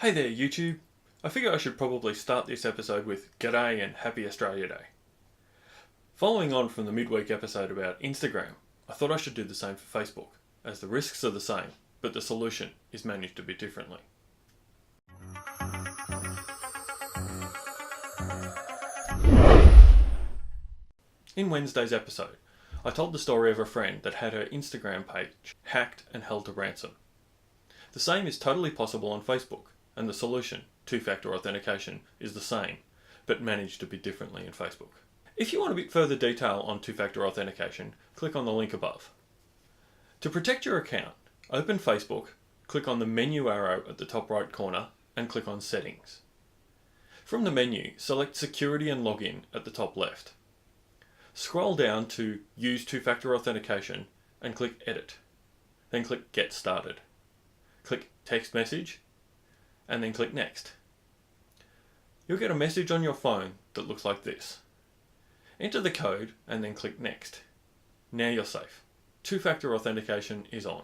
Hey there YouTube! I figure I should probably start this episode with G'day and Happy Australia Day. Following on from the midweek episode about Instagram, I thought I should do the same for Facebook, as the risks are the same, but the solution is managed a bit differently. In Wednesday's episode, I told the story of a friend that had her Instagram page hacked and held to ransom. The same is totally possible on Facebook, and the solution, two-factor authentication, is the same, but managed a bit differently in Facebook. If you want a bit further detail on two-factor authentication, click on the link above. To protect your account, open Facebook, click on the menu arrow at the top right corner, and click on Settings. From the menu, select Security and Login at the top left. Scroll down to Use two-factor authentication and click Edit. Then click Get Started. Click Text Message and then click Next. You'll get a message on your phone that looks like this. Enter the code and then click Next. Now you're safe. Two-factor authentication is on.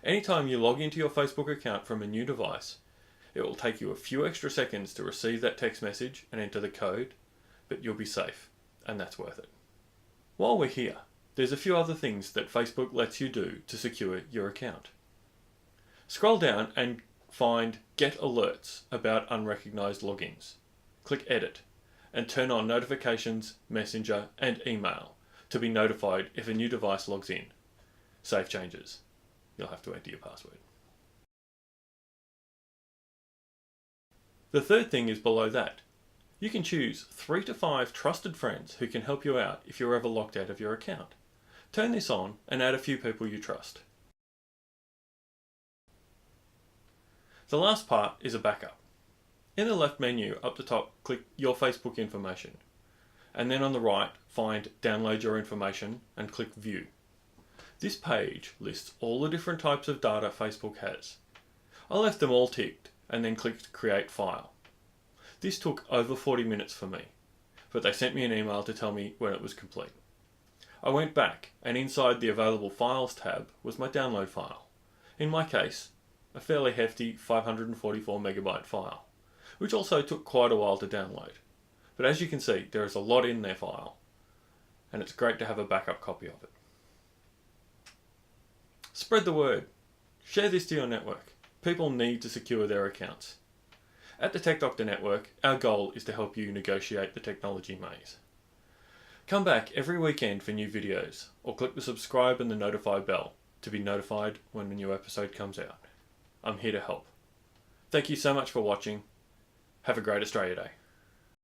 Anytime you log into your Facebook account from a new device, it will take you a few extra seconds to receive that text message and enter the code, but you'll be safe, and that's worth it. While we're here, there's a few other things that Facebook lets you do to secure your account. Scroll down and find Get Alerts about unrecognized logins. Click Edit and turn on notifications, Messenger and email to be notified if a new device logs in. Save changes. You'll have to enter your password. The third thing is below that. You can choose 3 to 5 trusted friends who can help you out if you're ever locked out of your account. Turn this on and add a few people you trust. The last part is a backup. In the left menu up the top, click Your Facebook Information. And then on the right, find Download Your Information and click View. This page lists all the different types of data Facebook has. I left them all ticked and then clicked Create File. This took over 40 minutes for me, but they sent me an email to tell me when it was complete. I went back and inside the Available Files tab was my download file. In my case, a fairly hefty 544 megabyte file, which also took quite a while to download. But as you can see, there is a lot in their file, and it's great to have a backup copy of it. Spread the word. Share this to your network. People need to secure their accounts. At the Tech Doctor Network, our goal is to help you negotiate the technology maze. Come back every weekend for new videos, or click the subscribe and the notify bell to be notified when a new episode comes out. I'm here to help. Thank you so much for watching. Have a great Australia Day.